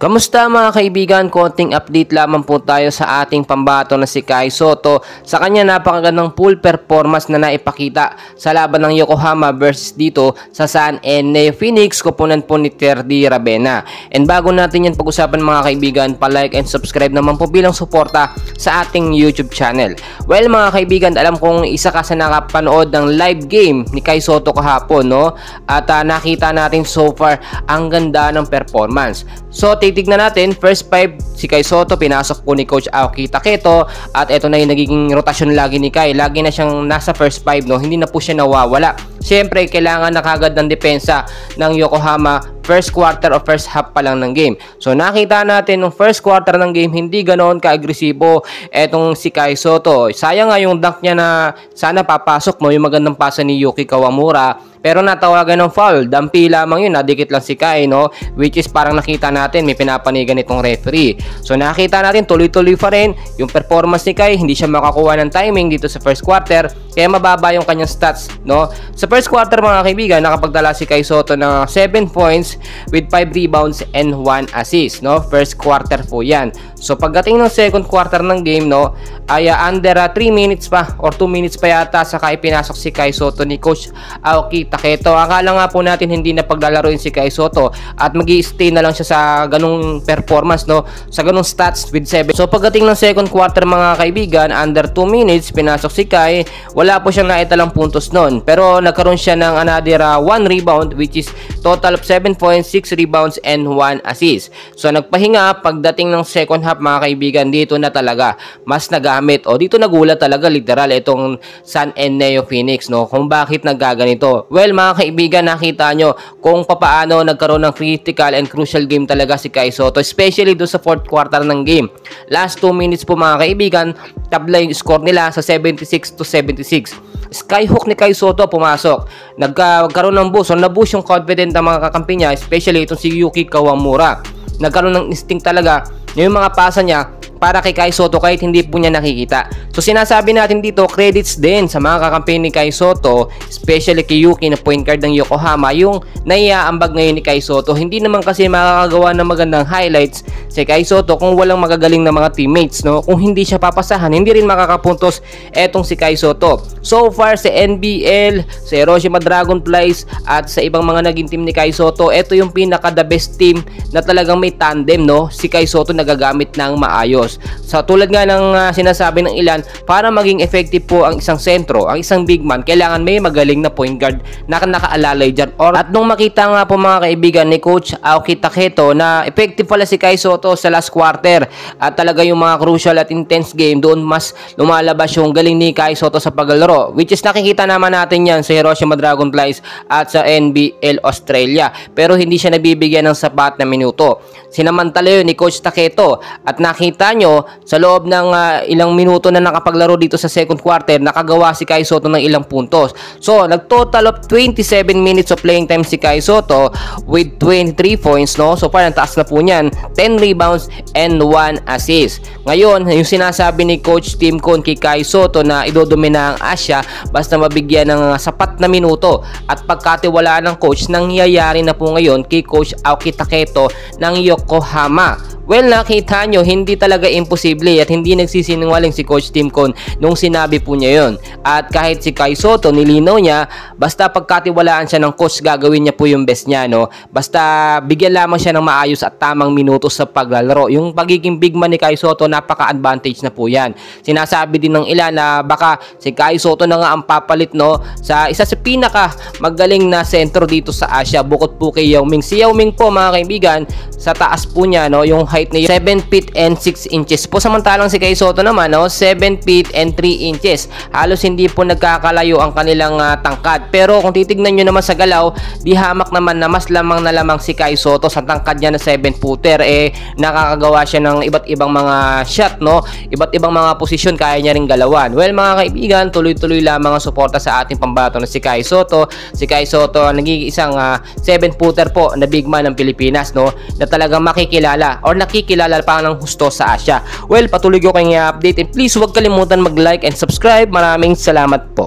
Kamusta mga kaibigan? Konting update lamang po tayo sa ating pambato na si Kai Sotto sa kanya napakagandang full performance na naipakita sa laban ng Yokohama versus dito sa San Ene Phoenix, koponan po ni Terdy Ravena. And bago natin yan pag-usapan mga kaibigan, pa-like and subscribe naman po bilang suporta sa ating YouTube channel. Well mga kaibigan, alam kong isa ka sa nakapanood ng live game ni Kai Sotto kahapon, no? At nakita natin so far ang ganda ng performance. So titignan natin, first 5 si Kai Sotto, pinasok po ni Coach Aoki Taketo at ito na yung nagiging rotasyon lagi ni Kai. Lagi na siyang nasa first 5, no? Hindi na po siya nawawala. Siyempre, kailangan na kagad ng depensa ng Yokohama first quarter o first half pa lang ng game. So nakita natin nung first quarter ng game, hindi ganoon ka-agresibo etong si Kai Sotto. Sayang nga yung dunk niya na sana papasok, no? Yung magandang pasa ni Yuki Kawamura. Pero natawagan ng foul, dampi lamang yun, nadikit lang si Kai, no? Which is parang nakita natin, may pinapanigan itong referee. So nakita natin, tuloy-tuloy pa rin yung performance ni Kai, hindi siya makakuha ng timing dito sa first quarter, kaya mababa yung kanyang stats, no? Sa first quarter mga kaibigan, nakapagdala si Kai Sotto ng 7 points with 5 rebounds and 1 assist, no? First quarter po yan. So pagdating ng second quarter ng game, no, ay under 3 minutes pa or 2 minutes pa yata saka ipinasok si Kai Sotto ni Coach Aoki Taketo. Akala nga po natin hindi na paglalaroin si Kai Sotto at magi-stay na lang siya sa ganung performance, no, sa ganung stats with 7. So pagdating ng second quarter mga kaibigan, under 2 minutes pinasok si Kai, wala po siyang naitalang puntos noon, pero nagkaroon siya ng another 1 rebound which is total of 7 points, 6 rebounds and 1 assist. So nagpahinga pagdating ng second half mga kaibigan, dito na talaga mas nagamit o dito nagulat talaga literal itong San Ene Phoenix, no, kung bakit naggaganito. Well mga kaibigan, nakita nyo kung papaano nagkaroon ng critical and crucial game talaga si Kai Sotto, especially doon sa fourth quarter ng game. Last 2 minutes po mga kaibigan, tabla yung score nila sa 76-76. Skyhook ni Kai Sotto pumasok, nagkaroon ng boost, so na-boost yung confident ng mga kakampi niya, especially itong si Yuki Kawamura. Nagkaroon ng instinct talaga yung mga pasa niya para kay Kai Sotto kahit hindi po niya nakikita. So sinasabi natin dito, credits din sa mga kakampi ni Kai Sotto, especially kay Yuki na point guard ng Yokohama, yung naiaambag ngayon ni Kai Sotto. Hindi naman kasi makakagawa ng magandang highlights si Kai Sotto kung walang magagaling na mga teammates, no? Kung hindi siya papasahan, hindi rin makakapuntos etong si Kai Sotto. So far sa NBL, sa Hiroshima Dragonflies at sa ibang mga naging team ni Kai Sotto, ito yung pinaka the best team na talagang may tandem, no? Si Kai Sotto nagagamit ng maayos. So tulad nga ng sinasabi ng ilan, para maging effective po ang isang sentro, ang isang big man, kailangan may magaling na point guard na nakaalalay dyan. At nung makita nga po mga kaibigan ni Coach Aoki Taketo na effective pala si Kai Sotto sa last quarter at talaga yung mga crucial at intense game, doon mas lumalabas yung galing ni Kai Sotto sa paglalaro, which is nakikita naman natin yan sa Hiroshima Dragonflies at sa NBL Australia, pero hindi siya nabibigyan ng sapat na minuto. Sinamantala yun ni Coach Taketo at nakita nyo sa loob ng ilang minuto na nakapaglaro dito sa second quarter, nakagawa si Kai Sotto ng ilang puntos. So nag-total of 27 minutes of playing time si Kai Sotto with 23 points, no? So parang taas na po niyan, 10 rebounds and 1 assist. Ngayon, yung sinasabi ni Coach Tim Con kay Kai Sotto na idodomina ang Asia basta mabigyan ng sapat na minuto at pagkatiwalaan ng coach, nangyayari na po ngayon kay Coach Aoki Taketo ng Yokohama. Well, nakita nyo, hindi talaga imposible at hindi nagsisinungaling si Coach Tim Con nung sinabi po niya yun. At kahit si Kai Sotto, nilinaw niya, basta pagkatiwalaan siya ng coach, gagawin niya po yung best niya, no? Basta bigyan lamang siya ng maayos at tamang minutos sa paglalaro. Yung pagiging big man ni Kai Sotto, napaka-advantage na po yan. Sinasabi din ng ilan na baka si Kai Sotto na nga ang papalit, no, sa isa sa pinaka magaling na sentro dito sa Asia, bukod po kay Yao Ming. Si Yao Ming po mga kaibigan, sa taas po niya, no, yung height niya 7 feet and 6 inches po, samantalang si Kai Sotto naman, no, 7 feet and 3 inches. Halos hindi po nagkakalayo ang kanilang tangkad, pero kung titignan nyo naman sa galaw, di hamak naman na mas lamang na lamang si Kai Sotto sa tangkad niya na 7-footer. Nakakagawa siya ng iba't ibang mga shot, no, iba't ibang mga posisyon kaya niya ring galawan. Well mga kaibigan, tuloy-tuloy lamang ang suporta sa ating pambato na si Kai Sotto. Si Kai Sotto nagiging isang 7-footer po na big man ng Pilipinas, no, na talagang makikilala or nakikilala pa ng husto sa Asia. Well, patuloy ko kayong i-update and please huwag kalimutan mag-like and subscribe. Maraming salamat po.